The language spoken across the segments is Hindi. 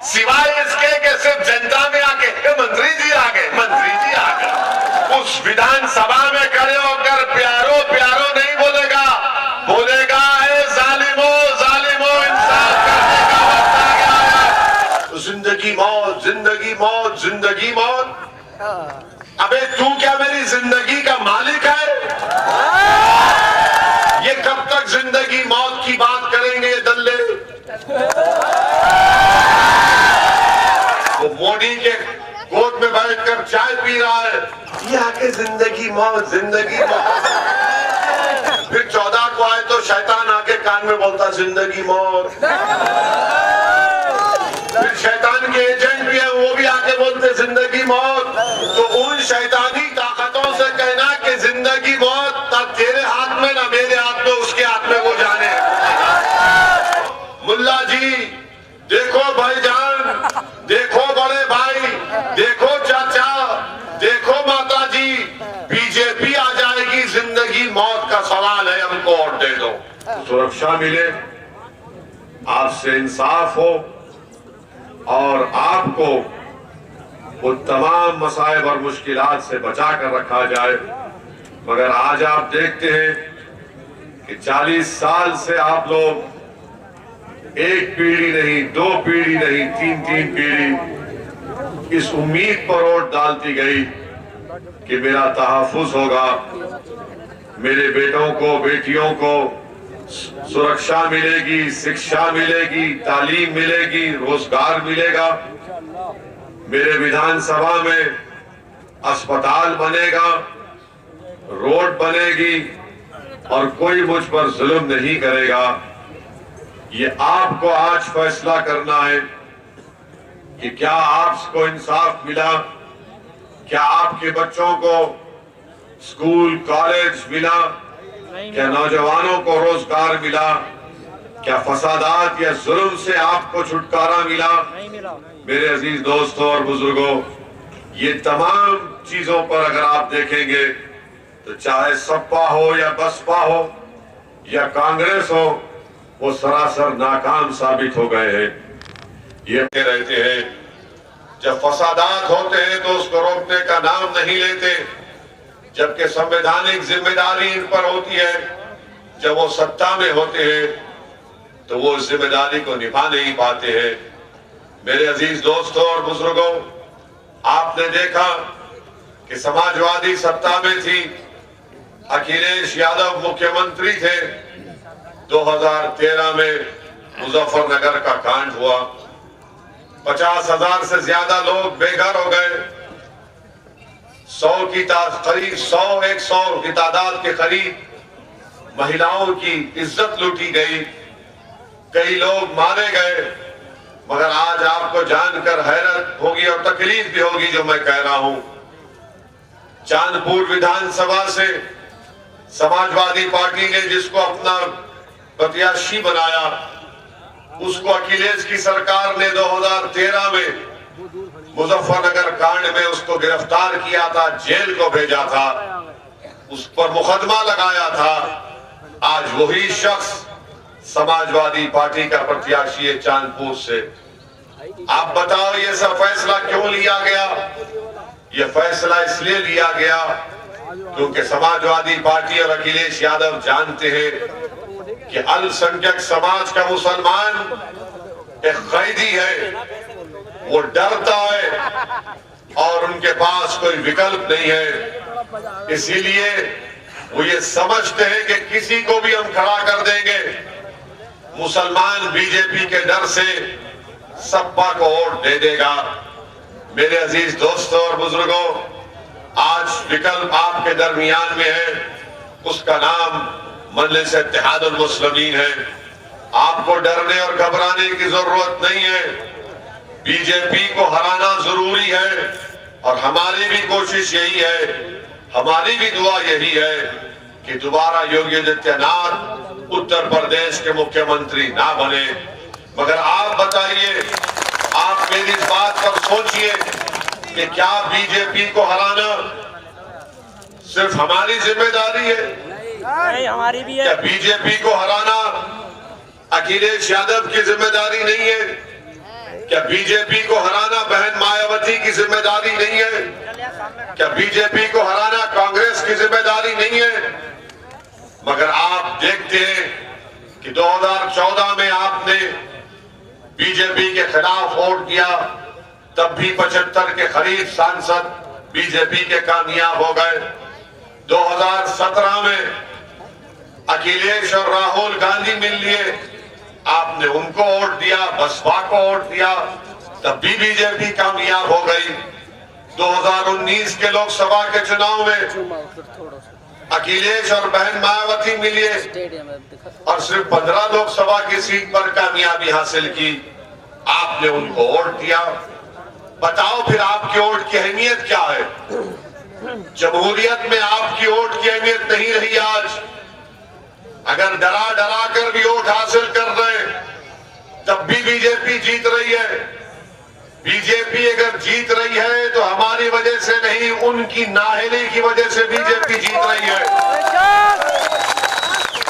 सिवाय इसके कि सिर्फ जनता में आके मंत्री जी आ गए, मंत्री जी आ गए। उस विधानसभा में खड़े होकर प्यारो प्यारो नहीं बोलेगा, बोलेगा है जालिमो जालिमो, इंसाफ करने का वक्त आ गया है। जिंदगी मौत, जिंदगी मौत, जिंदगी मौत। अबे तू क्या मेरी जिंदगी का मालिक है? ये कब तक जिंदगी मौत की बात करेंगे ये दल्ले? वो मोदी के गोद में बैठकर चाय पी रहा है, ये आके जिंदगी मौत, जिंदगी मौत। फिर 14 को आए तो शैतान आके कान में बोलता जिंदगी मौत। फिर शैतान के एजेंट भी है, वो भी आके बोलते जिंदगी मौत। तो उन शैतानी ताकतों से कहना कि जिंदगी मौत ना तेरे हाथ में ना मेरे हाथ में, उसके हाथ में, वो जाने। मुल्ला जी देखो भाईजान, देखो बड़े भाई, देखो चाचा, देखो माता जी, बीजेपी आ जाएगी, जिंदगी मौत का सवाल है, हमको वोट दे दो। सुरक्षा मिले, आपसे इंसाफ हो और आपको वो तमाम मसाइब और मुश्किलात से बचा कर रखा जाए। मगर आज आप देखते हैं कि 40 साल से आप लोग एक पीढ़ी नहीं, 2 पीढ़ी नहीं, 3 पीढ़ी इस उम्मीद पर वोट डालती गई कि मेरा तहफ्फुज होगा, मेरे बेटों को बेटियों को सुरक्षा मिलेगी, शिक्षा मिलेगी, तालीम मिलेगी, रोजगार मिलेगा, मेरे विधानसभा में अस्पताल बनेगा, रोड बनेगी और कोई मुझ पर जुल्म नहीं करेगा। ये आपको आज फैसला करना है कि क्या आपको इंसाफ मिला, क्या आपके बच्चों को स्कूल कॉलेज मिला, क्या नौजवानों को रोजगार मिला, क्या फसादात या जुल्म से आपको छुटकारा मिला। मेरे अजीज दोस्तों और बुजुर्गों, ये तमाम चीजों पर अगर आप देखेंगे तो चाहे सपा हो या बसपा हो या कांग्रेस हो, वो सरासर नाकाम साबित हो गए हैं। ये रहते हैं, जब फसादात होते हैं तो उसको रोकने का नाम नहीं लेते, जबकि संवैधानिक जिम्मेदारी इन पर होती है। जब वो सत्ता में होते हैं तो वो इस जिम्मेदारी को निभा नहीं पाते हैं। मेरे अजीज दोस्तों और बुजुर्गों, आपने देखा कि समाजवादी सत्ता में थी, अखिलेश यादव मुख्यमंत्री थे, 2013 में मुजफ्फरनगर का कांड हुआ, 50,000 से ज्यादा लोग बेघर हो गए, 100 की तादाद के करीब महिलाओं की इज्जत लूटी गई, कई लोग मारे गए। मगर आज आपको जानकर हैरत होगी और तकलीफ भी होगी जो मैं कह रहा हूं, चांदपुर विधानसभा से समाजवादी पार्टी ने जिसको अपना प्रत्याशी बनाया, उसको अखिलेश की सरकार ने 2013 में मुजफ्फरनगर कांड में उसको गिरफ्तार किया था, जेल को भेजा था, उस पर मुकदमा लगाया था। आज वही शख्स समाजवादी पार्टी का प्रत्याशी है चांदपुर से। आप बताओ ये सब फैसला क्यों लिया गया? ये फैसला इसलिए लिया गया क्योंकि समाजवादी पार्टी और अखिलेश यादव जानते हैं कि अल्पसंख्यक समाज का मुसलमान एक कैदी है, वो डरता है और उनके पास कोई विकल्प नहीं है। इसीलिए वो ये समझते हैं कि किसी को भी हम खड़ा कर देंगे। मुसलमान बीजेपी के डर से सपा को वोट दे देगा। मेरे अजीज दोस्तों और बुजुर्गों, आज विकल्प आपके दरमियान में है, उसका नाम मजलिस इत्तेहादुल मुस्लिमीन है। आपको डरने और घबराने की जरूरत नहीं है। बीजेपी को हराना जरूरी है और हमारी भी कोशिश यही है, हमारी भी दुआ यही है कि दोबारा योगी आदित्यनाथ उत्तर प्रदेश के मुख्यमंत्री ना बने। मगर आप बताइए, आप मेरी इस बात पर सोचिए कि क्या बीजेपी को हराना सिर्फ हमारी जिम्मेदारी है? नहीं, हमारी भी है। क्या बीजेपी को हराना अखिलेश यादव की जिम्मेदारी नहीं है? क्या बीजेपी को हराना बहन मायावती की जिम्मेदारी नहीं है? क्या बीजेपी को हराना कांग्रेस की जिम्मेदारी नहीं है? मगर आप देखते हैं कि 2014 में आपने बीजेपी के खिलाफ वोट दिया, तब भी 75 के करीब सांसद बीजेपी के कामयाब हो गए। 2017 में अखिलेश और राहुल गांधी मिल लिए, आपने उनको वोट दिया, बसपा को वोट दिया, तब भी बीजेपी कामयाब हो गई। 2019 के लोकसभा के चुनाव में अखिलेश और बहन मायावती मिले और सिर्फ 15 लोकसभा की सीट पर कामयाबी हासिल की, आपने उनको वोट दिया। बताओ फिर आपकी वोट की अहमियत क्या है? जमहूरियत में आपकी वोट की अहमियत नहीं रही आज। अगर डरा डरा कर भी वोट हासिल कर रहे, तब भी बीजेपी जीत रही है। बीजेपी अगर जीत रही है तो हमारी वजह से नहीं, उनकी नाअहली की वजह से बीजेपी जीत रही है।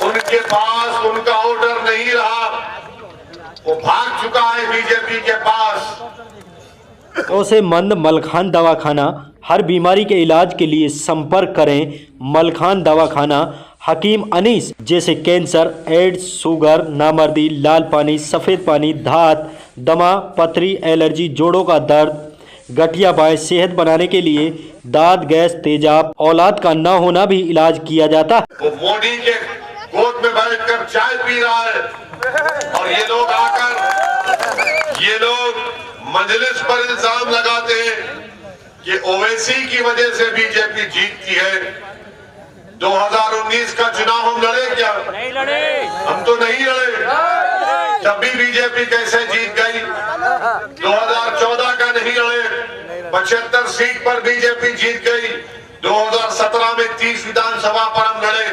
उनके पास उनका ऑर्डर नहीं रहा, वो भाग चुका है बीजेपी के पास। से मंद मलखान दवाखाना, हर बीमारी के इलाज के लिए संपर्क करें मलखान दवाखाना, हकीम अनीस। जैसे कैंसर, एड्स, शुगर, नामर्दी, लाल पानी, सफ़ेद पानी, धात, दमा, पथरी, एलर्जी, जोड़ों का दर्द, गठिया बाएं, सेहत बनाने के लिए दांत, गैस, तेजाब, औलाद का न होना भी इलाज किया जाता है। वो मोदी के गोद में बैठकर चाय पी रहा है और ये लोग मजलिस पर इल्जाम लगाते हैं कि ओवैसी की वजह से बीजेपी जीतती है। 2019 का चुनाव हम लड़े क्या? नहीं लड़े। हम तो नहीं लड़े, तब भी बीजेपी कैसे जीत गई? 2014 का नहीं लड़े, 75 सीट पर बीजेपी जीत गई। 2017 में 30 विधानसभा पर हम लड़े,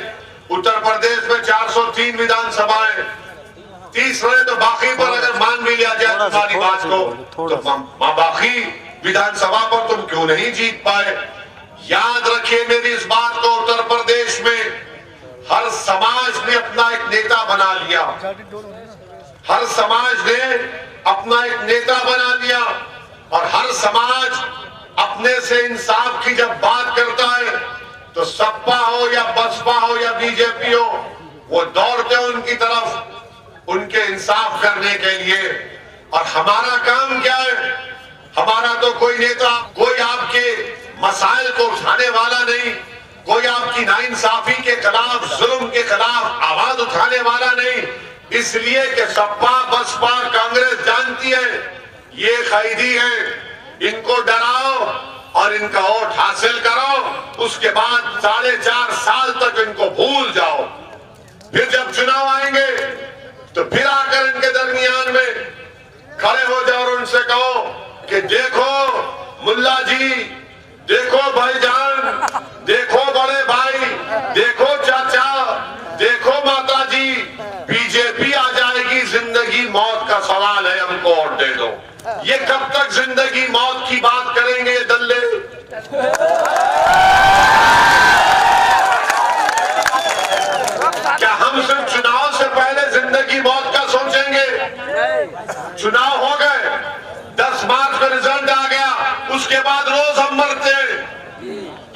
उत्तर प्रदेश में 403 विधानसभाएं, 30 लड़े, तो बाकी पर अगर मान भी लिया जाए तुम्हारी बात को, तो बाकी विधानसभा पर तुम क्यों नहीं जीत पाए? याद रखिए मेरी इस बात को, उत्तर प्रदेश में हर समाज ने अपना एक नेता बना लिया। हर समाज ने अपना एक नेता बना लिया और हर समाज अपने से इंसाफ की जब बात करता है तो सपा हो या बसपा हो या बीजेपी हो, वो दौड़ते हैं उनकी तरफ उनके इंसाफ करने के लिए। और हमारा काम क्या है? हमारा तो कोई नेता, कोई आपके मसाइल को उठाने वाला नहीं, कोई आपकी नाइंसाफी के खिलाफ, जुल्म के खिलाफ आवाज उठाने वाला नहीं। इसलिए कि सपा बसपा कांग्रेस जानती है ये कैदी है, इनको डराओ और इनका वोट हासिल करो, उसके बाद 4.5 साल तक इनको भूल जाओ। फिर जब चुनाव आएंगे तो फिर आकर इनके दरमियान में खड़े हो जाओ और उनसे कहो कि देखो मुल्ला जी, देखो भाईजान, देखो बड़े भाई, देखो चाचा, देखो माता जी, बीजेपी आ जाएगी, जिंदगी मौत का सवाल है, हमको वोट दे दो। ये कब तक जिंदगी मौत की बात करेंगे ये दल्ले? क्या हम सिर्फ चुनाव से पहले जिंदगी मौत का सोचेंगे? चुनाव हो गए, 10 मार्च को रिजल्ट आ गया, उसके बाद रोज हम मरते हैं।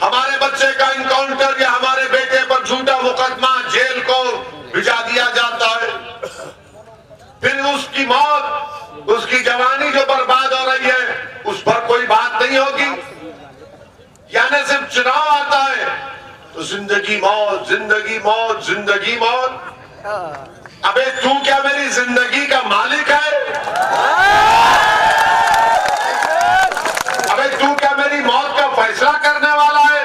हमारे बच्चे का इनकाउंटर या हमारे बेटे पर झूठा मुकदमा, जेल को भिजा दिया जाता है। फिर उसकी मौत, उसकी जवानी जो बर्बाद हो रही है, उस पर कोई बात नहीं होगी। यानी सिर्फ चुनाव आता है तो जिंदगी मौत, जिंदगी मौत, जिंदगी मौत। अबे तू क्या मेरी जिंदगी का मालिक है? अबे तू क्या मेरी मौत का फैसला करने वाला है?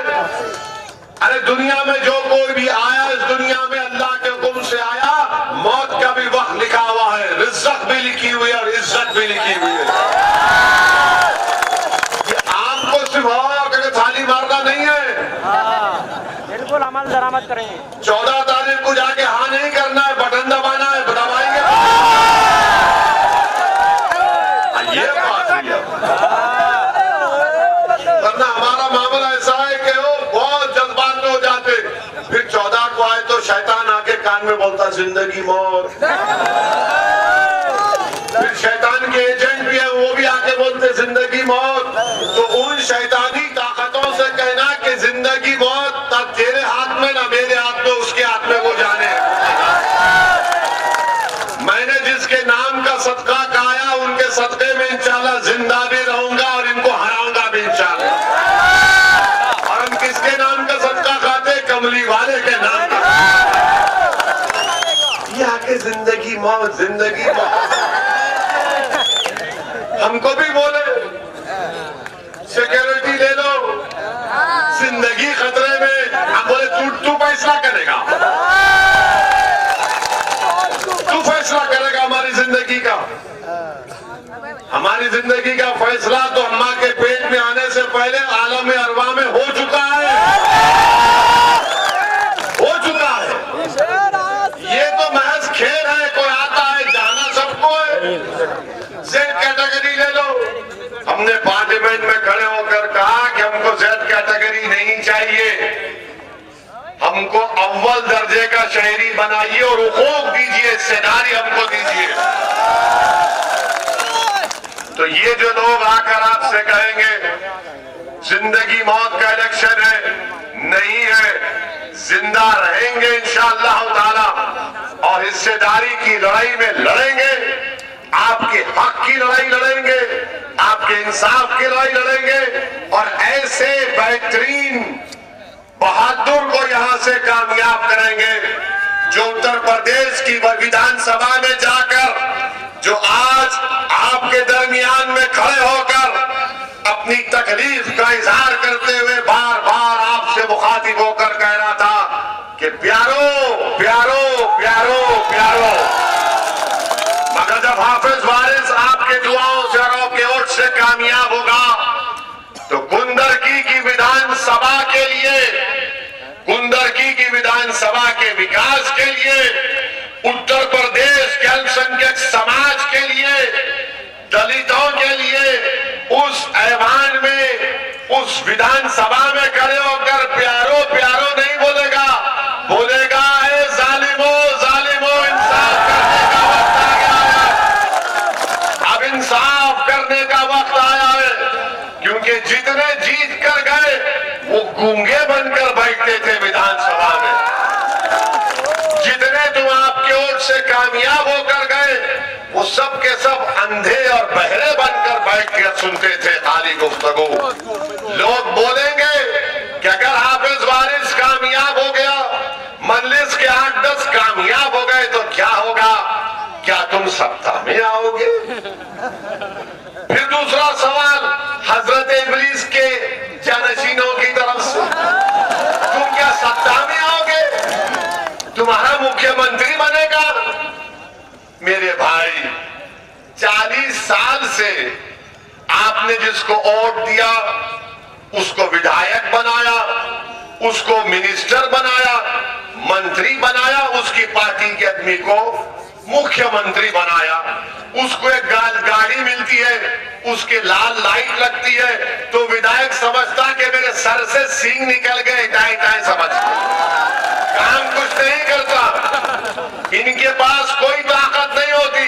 अरे दुनिया में जो कोई भी आया, इस दुनिया में अल्लाह के हुक्म से आया, मौत का भी वक्त लिखा हुआ है, रिज़्क़ भी लिखी हुई है और इज्जत भी लिखी हुई है। ये आपको सिर्फ हवा करके थाली मारना नहीं है, बिल्कुल अमल दरामद करेंगे। 14 तारीख को जाके हाँ नहीं करना है, बटन दबाना है, दबाएंगे। ये बात है, वरना हमारा मामला ऐसा है कि वो बहुत जज्बात में हो जाते, फिर 14 को आए तो शैतान आके कान में बोलता जिंदगी मौत। फिर शैतान के एजेंट भी है, जिंदगी मौत, तो उन शैतानी ताकतों से कहना कि जिंदगी मौत ना तेरे हाथ में ना मेरे हाथ में, उसके हाथ में वो जाने। मैंने जिसके नाम का सदका खाया उनके सदके में इंशाल्लाह जिंदा भी रहूंगा और इनको हराऊंगा भी इंशाल्लाह। और हम किसके नाम का सदका खाते? कमली वाले के नाम का। यहाँ के जिंदगी मौत, जिंदगी मौत। हमको भी बोले सिक्योरिटी ले लो, जिंदगी खतरे में। हम बोले तू फैसला करेगा, तू फैसला करेगा हमारी जिंदगी का। हमारी जिंदगी का फैसला तो अम्मा के पेट में आने से पहले आलम अरवा में हो चुका है, हो चुका है। ये तो महज खेल है, कोई आता है जाना सबको है। जेड कैटेगरी ले लो। हमने पार्लियामेंट में खड़े होकर कहा कि हमको जेड कैटेगरी नहीं चाहिए, हमको अव्वल दर्जे का शहरी बनाइए और हुकूक दीजिए, हिस्सेदारी हमको दीजिए। तो ये जो लोग आकर आपसे कहेंगे जिंदगी मौत का इलेक्शन है, नहीं है, जिंदा रहेंगे इंशाअल्लाह ताला और हिस्सेदारी की लड़ाई में लड़ेंगे, आपके हक की लड़ाई लड़ेंगे, आपके इंसाफ की लड़ाई लड़ेंगे और ऐसे बेहतरीन बहादुर को यहां से कामयाब करेंगे जो उत्तर प्रदेश की विधानसभा में जाकर, जो आज आपके दरमियान में खड़े होकर अपनी तकलीफ का इजहार करते हुए बार बार आपसे मुखातिब होकर कह रहा था कि प्यारो प्यारो प्यारो प्यारो। मगर जब हाफिज वारिस आपके दुआओं से और आपके वोट से कामयाब होगा तो कुंदरकी की विधानसभा के लिए, कुंदरकी की विधानसभा के विकास के लिए, उत्तर प्रदेश के अल्पसंख्यक समाज के लिए, दलितों के लिए उस ऐवान में, उस विधानसभा में खड़े होकर प्यारो प्यारो नहीं बोलेगा, बोलेगा ए जालिमो जालिमो, इंसाफ करने का वक्त आ गया है। अब इंसाफ करने का वक्त आया है, क्योंकि जितने जीत कर गए वो गूंगे बनकर बैठते थे विधानसभा में, जितने तुम आपके वोट से कामयाब होकर गए वो सब के सब अंधे और बहरे बनकर बैठ कर सुनते थे खाली गुफ्तगू। लोग बोलेंगे कि अगर हाफिज वारिस कामयाब हो गया, मजलिस के 8-10 कामयाब हो गए तो क्या होगा? क्या तुम सत्ता में आओगे? फिर दूसरा सवाल हजरत इब्लीस के जानशीनों की तरफ से, तुम क्या सत्ता में आओगे? तुम्हारा मुख्यमंत्री बनेगा? मेरे भाई 40 साल से आपने जिसको वोट दिया उसको विधायक बनाया, उसको मिनिस्टर बनाया, मंत्री बनाया, उसकी पार्टी के आदमी को मुख्यमंत्री बनाया, उसको एक गाड़ी मिलती है, उसके लाल लाइट लगती है तो विधायक समझता कि मेरे सर से सींग निकल गए, टाई टाई समझते, काम कुछ नहीं करता। इनके पास कोई ताकत नहीं होती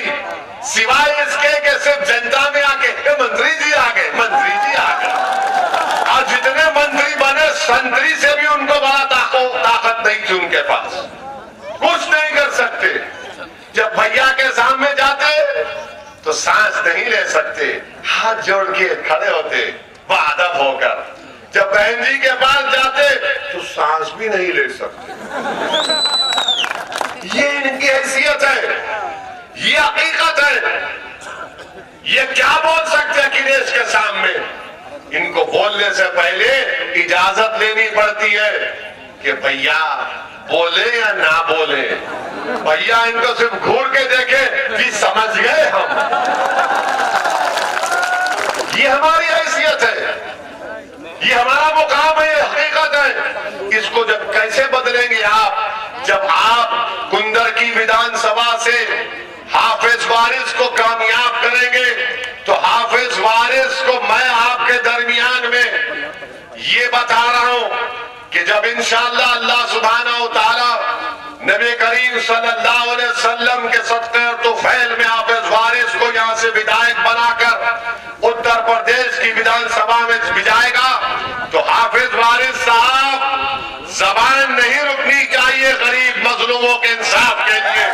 सिवाय इसके कि सिर्फ जनता में आके मंत्री जी आ गए, मंत्री जी आ गए। और जितने मंत्री बने संतरी से भी उनको बड़ा ताकत नहीं थी उनके पास, कुछ नहीं कर सकते। जब भैया के सामने जाते तो सांस नहीं ले सकते, हाथ जोड़ के खड़े होते बाअदब होकर। जब बहन जी के पास जाते तो सांस भी नहीं ले सकते। ये इनकी हैसियत है, ये हकीकत है। ये क्या बोल सकते हैं अखिलेश के सामने? इनको बोलने से पहले इजाजत लेनी पड़ती है कि भैया बोले या ना बोले। भैया इनको सिर्फ घूर के देखे कि समझ गए हम। ये हमारी हैसियत है, ये हमारा मुकाम है, हकीकत है। इसको जब कैसे बदलेंगे आप? जब आप कुंदरकी विधानसभा से हाफिज वारिस को कामयाब करेंगे तो हाफिज वारिस को मैं आपके दरमियान में ये बता रहा हूं कि जब इंशाअल्लाह अल्लाह सुब्हानहू व तआला नबी करीम सल्लल्लाहु अलैहि वसल्लम के सदक़े और तौफील में हाफिज वारिस को यहां से विधायक बनाकर उत्तर प्रदेश की विधानसभा में भी जाएगा तो हाफिज वारिस साहब जबान नहीं रुकनी चाहिए गरीब मजलूमों के इंसाफ के लिए।